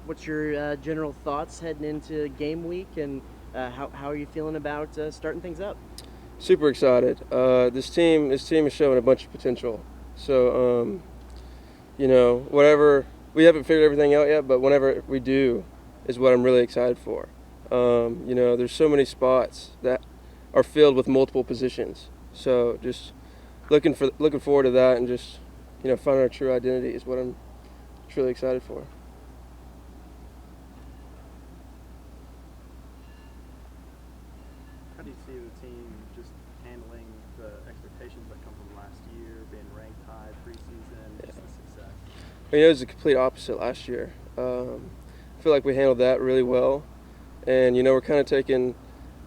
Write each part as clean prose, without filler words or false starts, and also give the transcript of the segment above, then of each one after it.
what's your general thoughts heading into game week, and how are you feeling about starting things up? Super excited. This team is showing a bunch of potential. So, whatever, we haven't figured everything out yet, but whenever we do, is what I'm really excited for. There's so many spots that are filled with multiple positions. So just looking forward to that, and just finding our true identity is what I'm truly excited for. How do you see the team just handling the expectations that come from last year, being ranked high preseason, just the success? It was the complete opposite last year. I feel like we handled that really well, and we're kind of taking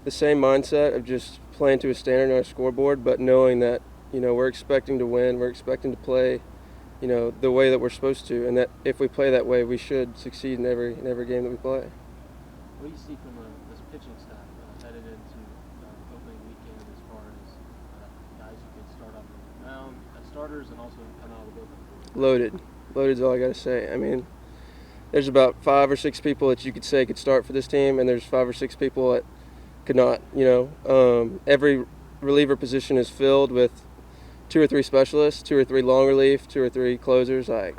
the same mindset of just playing to a standard on our scoreboard, but knowing that we're expecting to win, we're expecting to play the way that we're supposed to, and that if we play that way, we should succeed in every game that we play. What do you see from this pitching staff headed into opening weekend, as far as guys who could start on the mound as starters and also come out of the bullpen? Loaded is all I got to say. I mean, there's about 5 or 6 people that you could say could start for this team, and there's 5 or 6 people that could not. Every reliever position is filled with 2 or 3 specialists, 2 or 3 long relief, 2 or 3 closers. Like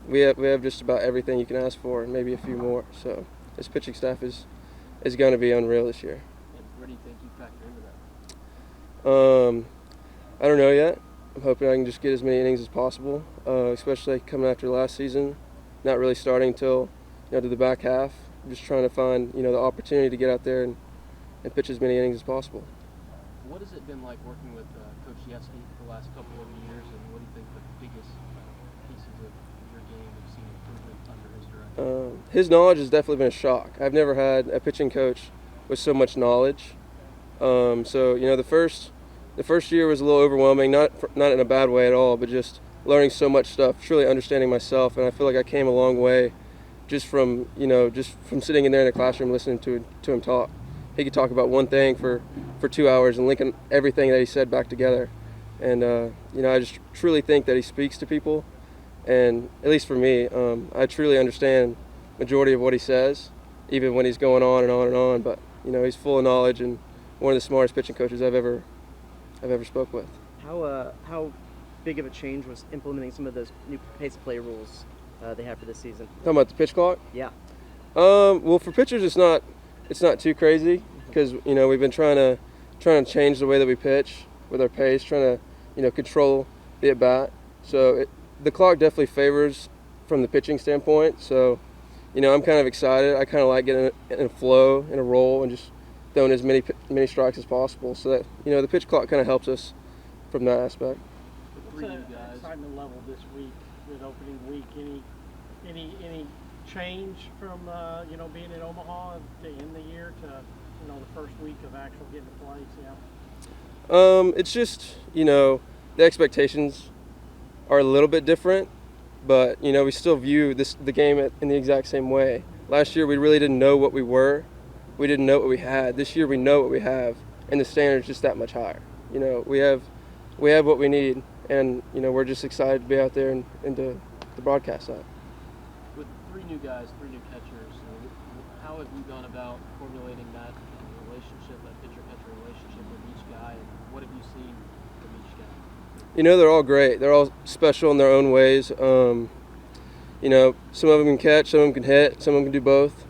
we have just about everything you can ask for, and maybe a few more. So this pitching staff is going to be unreal this year. And where do you think you factor into that? I don't know yet. I'm hoping I can just get as many innings as possible, especially coming after last season. Not really starting until to the back half. I'm just trying to find the opportunity to get out there and pitch as many innings as possible. What has it been like working with Coach Yesky for the last couple of years, and what do you think the biggest pieces of your game have seen improvement under his direction? His knowledge has definitely been a shock. I've never had a pitching coach with so much knowledge. The first year was a little overwhelming, not in a bad way at all, but just learning so much stuff, truly understanding myself, and I feel like I came a long way just from sitting in there in the classroom listening to him talk. He could talk about one thing for 2 hours and linking everything that he said back together. And I just truly think that he speaks to people, and at least for me, I truly understand majority of what he says, even when he's going on and on and on. But he's full of knowledge and one of the smartest pitching coaches I've ever spoke with. How big of a change was implementing some of those new pace of play rules they have for this season? Talking about the pitch clock? Yeah. Well, for pitchers, it's not too crazy, because we've been trying to change the way that we pitch with our pace, trying to control the at bat. So the clock definitely favors from the pitching standpoint. So I'm kind of excited. I kind of like getting in a flow, in a roll, and just throwing as many strikes as possible. So that the pitch clock kind of helps us from that aspect. What's the excitement level this week with opening week? Any change from being in Omaha to end the year to the first week of actual getting to play? Yeah. It's just the expectations are a little bit different, but we still view the game in the exact same way. Last year we really didn't know what we were. We didn't know what we had. This year we know what we have, and the standard's just that much higher. We have what we need, and we're just excited to be out there and to broadcast that. With 3 new guys, 3 new catchers, how have you gone about formulating that relationship, that pitcher-catcher relationship with each guy, and what have you seen from each guy? They're all great. They're all special in their own ways. Some of them can catch, some of them can hit, some of them can do both.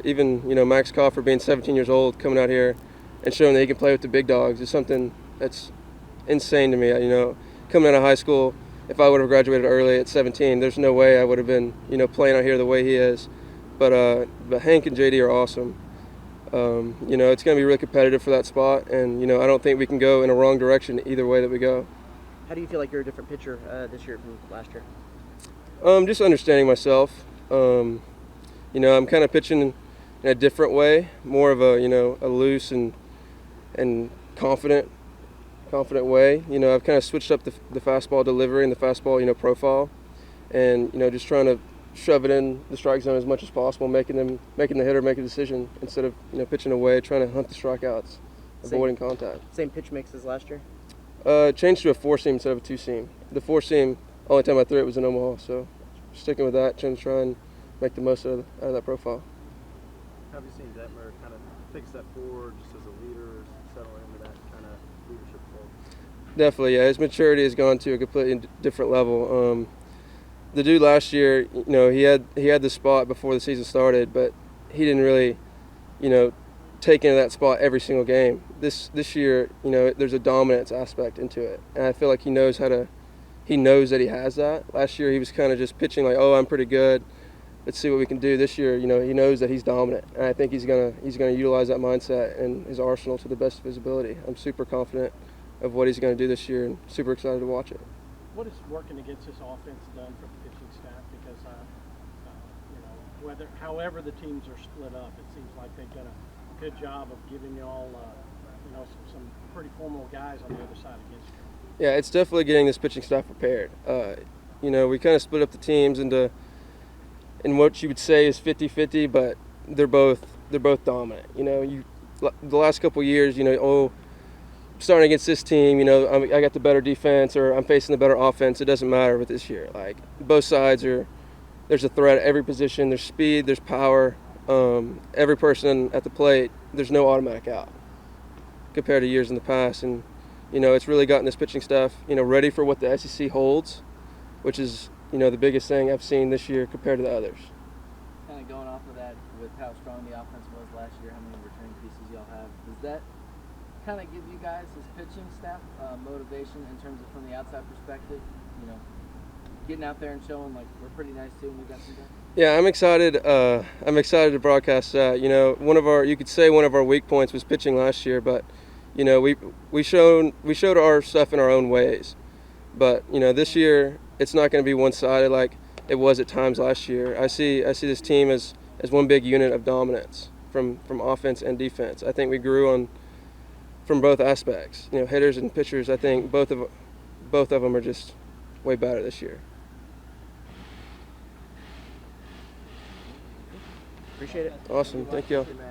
Even Max Coffer, being 17 years old, coming out here and showing that he can play with the big dogs is something that's insane to me. Coming out of high school, if I would have graduated early at 17, there's no way I would have been playing out here the way he is. But Hank and JD are awesome. It's going to be really competitive for that spot, and I don't think we can go in a wrong direction either way that we go. How do you feel like you're a different pitcher this year from last year? Just understanding myself. I'm kind of pitching in a different way, more of a loose and confident way. I've kind of switched up the fastball delivery and the fastball profile, and just trying to shove it in the strike zone as much as possible, making the hitter make a decision instead of pitching away, trying to hunt the strikeouts, avoiding contact. Same pitch mix as last year? Changed to a 4-seam instead of a 2-seam. The 4-seam, only time I threw it was in Omaha, so sticking with that, trying to make the most out of that profile. Have you seen Detmer kind of take a step forward just as a leader, settle into that kind of leadership role? Definitely, yeah. His maturity has gone to a completely different level. The dude last year, he had the spot before the season started, but he didn't really, take into that spot every single game. This year, there's a dominance aspect into it, and I feel like he knows that he has that. Last year, he was kind of just pitching like, "Oh, I'm pretty good. Let's see what we can do." This year, he knows that he's dominant, and I think he's gonna utilize that mindset and his arsenal to the best of his ability. I'm super confident of what he's going to do this year, and super excited to watch it. What is working against this offense done for the pitching staff? Because however the teams are split up, it seems like they've done a good job of giving you all some pretty formidable guys on the other side against you. Yeah, it's definitely getting this pitching staff prepared. We kind of split up the teams in what you would say is 50-50, but they're both dominant. The last couple of years, starting against this team, I got the better defense or I'm facing the better offense. It doesn't matter with this year. Like, both sides there's a threat at every position. There's speed, there's power. Every person at the plate, there's no automatic out compared to years in the past. And, it's really gotten this pitching staff, ready for what the SEC holds, which is, the biggest thing I've seen this year compared to the others. Kind of going off of that, with how strong the offense was last year, how many returning pieces y'all have, does that kind of give you guys as pitching staff motivation in terms of from the outside perspective, getting out there and showing like we're pretty nice too and we got some guys? Yeah, I'm excited. I'm excited to broadcast that. You could say one of our weak points was pitching last year, but we showed our stuff in our own ways. But this year it's not going to be one-sided like it was at times last year. I see this team as one big unit of dominance from offense and defense. I think we grew from both aspects. Hitters and pitchers. I think both of them are just way better this year. Appreciate it. Awesome. Thank you.